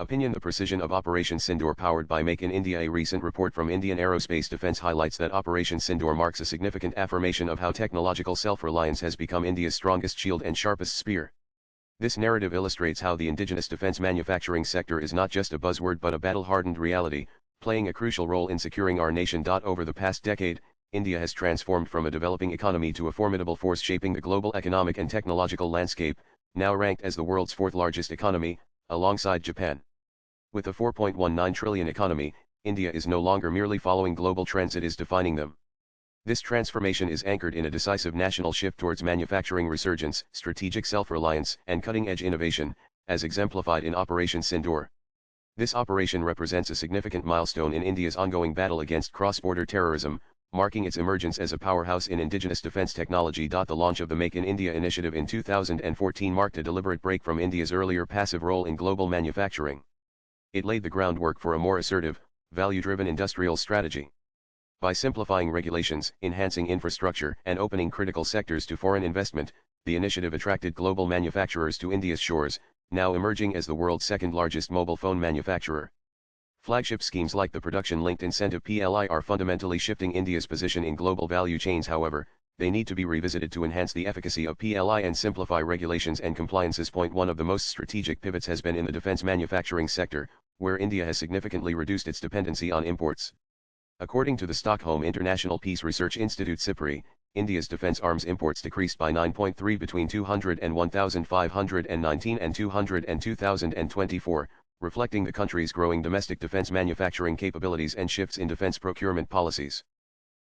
Opinion: the precision of Operation Sindoor powered by Make in India. A recent report from Indian Aerospace Defence highlights that Operation Sindoor marks a significant affirmation of how technological self-reliance has become India's strongest shield and sharpest spear. This narrative illustrates how the indigenous defence manufacturing sector is not just a buzzword but a battle-hardened reality, playing a crucial role in securing our nation. Over the past decade, India has transformed from a developing economy to a formidable force shaping the global economic and technological landscape, now ranked as the world's fourth largest economy, alongside Japan. With a 4.19 trillion economy, India is no longer merely following global trends, it is defining them. This transformation is anchored in a decisive national shift towards manufacturing resurgence, strategic self-reliance, and cutting-edge innovation, as exemplified in Operation Sindoor. This operation represents a significant milestone in India's ongoing battle against cross-border terrorism, marking its emergence as a powerhouse in indigenous defence technology. The launch of the Make in India initiative in 2014 marked a deliberate break from India's earlier passive role in global manufacturing. It laid the groundwork for a more assertive, value-driven industrial strategy. By simplifying regulations, enhancing infrastructure, and opening critical sectors to foreign investment, the initiative attracted global manufacturers to India's shores, now emerging as the world's second-largest mobile phone manufacturer. Flagship schemes like the Production-Linked Incentive (PLI) are fundamentally shifting India's position in global value chains. However, they need to be revisited to enhance the efficacy of PLI and simplify regulations and compliances. One of the most strategic pivots has been in the defence manufacturing sector, where India has significantly reduced its dependency on imports. According to the Stockholm International Peace Research Institute (SIPRI), India's defence arms imports decreased by 9.3% between 201,519 and 202,024, reflecting the country's growing domestic defence manufacturing capabilities and shifts in defence procurement policies.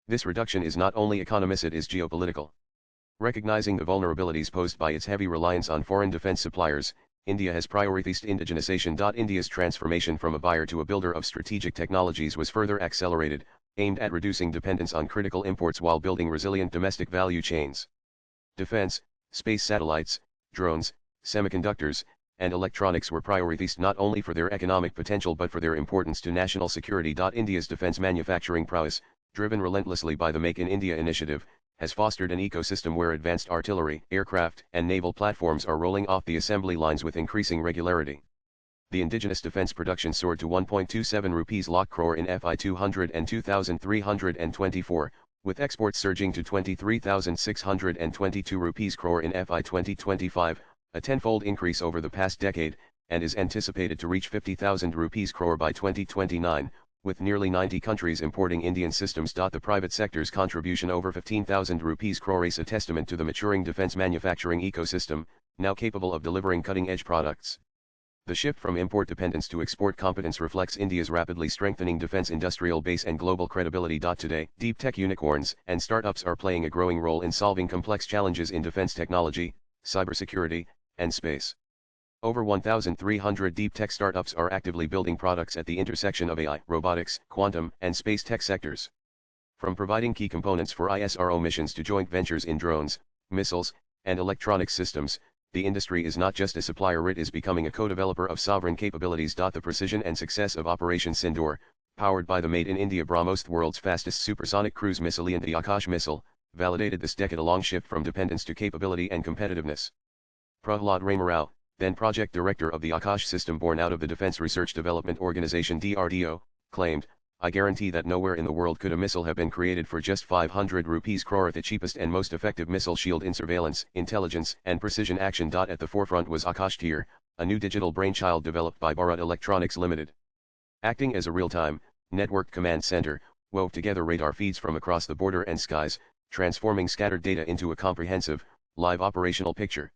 This reduction is not only economic, it is geopolitical. Recognizing the vulnerabilities posed by its heavy reliance on foreign defence suppliers, India has prioritized indigenization. India's transformation from a buyer to a builder of strategic technologies was further accelerated, aimed at reducing dependence on critical imports while building resilient domestic value chains. Defense, space satellites, drones, semiconductors, and electronics were prioritized not only for their economic potential but for their importance to national security. India's defense manufacturing prowess, driven relentlessly by the Make in India initiative, has fostered an ecosystem where advanced artillery, aircraft, and naval platforms are rolling off the assembly lines with increasing regularity. The indigenous defense production soared to 1.27 lakh crore in FY 200 and 2,324, with exports surging to 23,622 crore in FY 2025, a tenfold increase over the past decade, and is anticipated to reach 50,000 crore by 2029, with nearly 90 countries importing Indian systems. The private sector's contribution over 15,000 crore is a testament to the maturing defense manufacturing ecosystem, now capable of delivering cutting-edge products. The shift from import dependence to export competence reflects India's rapidly strengthening defense industrial base and global credibility. Today, deep tech unicorns and startups are playing a growing role in solving complex challenges in defense technology, cybersecurity, and space. Over 1,300 deep tech startups are actively building products at the intersection of AI, robotics, quantum, and space tech sectors. From providing key components for ISRO missions to joint ventures in drones, missiles, and electronic systems, the industry is not just a supplier, it is becoming a co-developer of sovereign capabilities. The precision and success of Operation Sindoor, powered by the Made in India BrahMos, the world's fastest supersonic cruise missile and the Akash missile, validated this decade-long shift from dependence to capability and competitiveness. Prahlad Ramarao, then project director of the Akash system born out of the Defense Research Development Organization (DRDO), claimed, "I guarantee that nowhere in the world could a missile have been created for just 500 crore, the cheapest and most effective missile shield in surveillance, intelligence, and precision action." At the forefront was Akash Tier, a new digital brainchild developed by Bharat Electronics Limited. Acting as a real-time, networked command center, wove together radar feeds from across the border and skies, transforming scattered data into a comprehensive, live operational picture.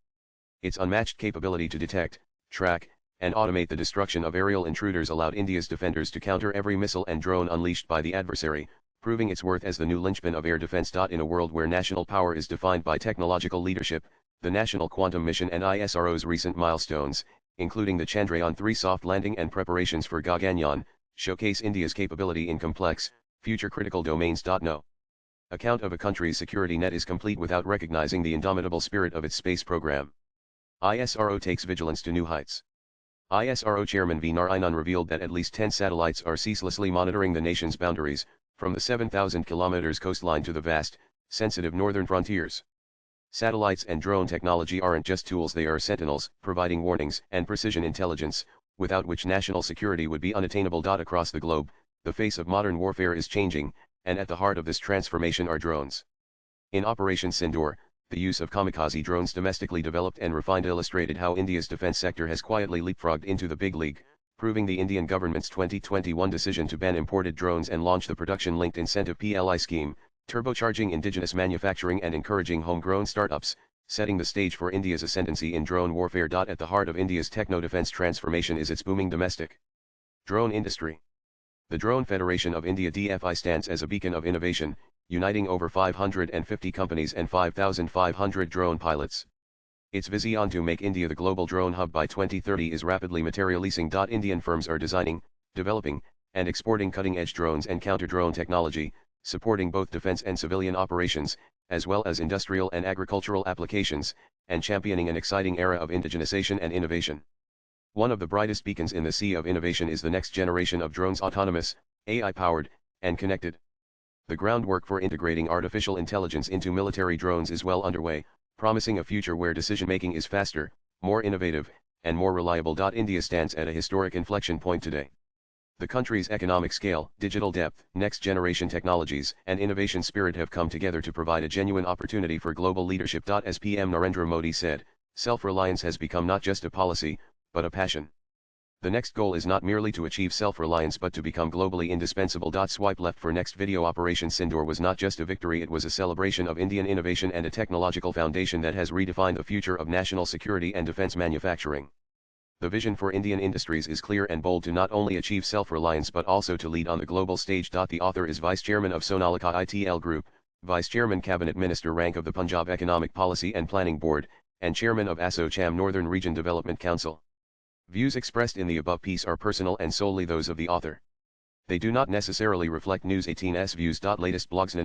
Its unmatched capability to detect, track, and automate the destruction of aerial intruders allowed India's defenders to counter every missile and drone unleashed by the adversary, proving its worth as the new linchpin of air defense. In a world where national power is defined by technological leadership, the National Quantum Mission and ISRO's recent milestones, including the Chandrayaan-3 soft landing and preparations for Gaganyaan, showcase India's capability in complex, future-critical domains. No account of a country's security net is complete without recognizing the indomitable spirit of its space program. ISRO takes vigilance to new heights. ISRO Chairman V. Narayanan revealed that at least 10 satellites are ceaselessly monitoring the nation's boundaries, from the 7,000 kilometers coastline to the vast, sensitive northern frontiers. Satellites and drone technology aren't just tools, they are sentinels, providing warnings and precision intelligence, without which national security would be unattainable. Across the globe, the face of modern warfare is changing, and at the heart of this transformation are drones. In Operation Sindoor, the use of kamikaze drones domestically developed and refined illustrated how India's defense sector has quietly leapfrogged into the big league, proving the Indian government's 2021 decision to ban imported drones and launch the Production-Linked Incentive (PLI) scheme, turbocharging indigenous manufacturing and encouraging homegrown startups, setting the stage for India's ascendancy in drone warfare. At the heart of India's techno-defense transformation is its booming domestic drone industry. The Drone Federation of India (DFI) stands as a beacon of innovation, uniting over 550 companies and 5,500 drone pilots. Its vision to make India the global drone hub by 2030 is rapidly materializing. Indian firms are designing, developing, and exporting cutting-edge drones and counter-drone technology, supporting both defense and civilian operations, as well as industrial and agricultural applications, and championing an exciting era of indigenization and innovation. One of the brightest beacons in the sea of innovation is the next generation of drones: autonomous, AI-powered, and connected. The groundwork for integrating artificial intelligence into military drones is well underway, promising a future where decision-making is faster, more innovative, and more reliable. India stands at a historic inflection point today. The country's economic scale, digital depth, next-generation technologies, and innovation spirit have come together to provide a genuine opportunity for global leadership. As PM Narendra Modi said, self-reliance has become not just a policy, but a passion. The next goal is not merely to achieve self-reliance but to become globally indispensable. Swipe left for next video. Operation Sindoor was not just a victory, it was a celebration of Indian innovation and a technological foundation that has redefined the future of national security and defense manufacturing. The vision for Indian industries is clear and bold: to not only achieve self-reliance but also to lead on the global stage. The author is Vice Chairman of Sonalika ITL Group, Vice Chairman Cabinet Minister rank of the Punjab Economic Policy and Planning Board, and Chairman of Assam Northern Region Development Council. Views expressed in the above piece are personal and solely those of the author. They do not necessarily reflect News 18's views. Latest blogs.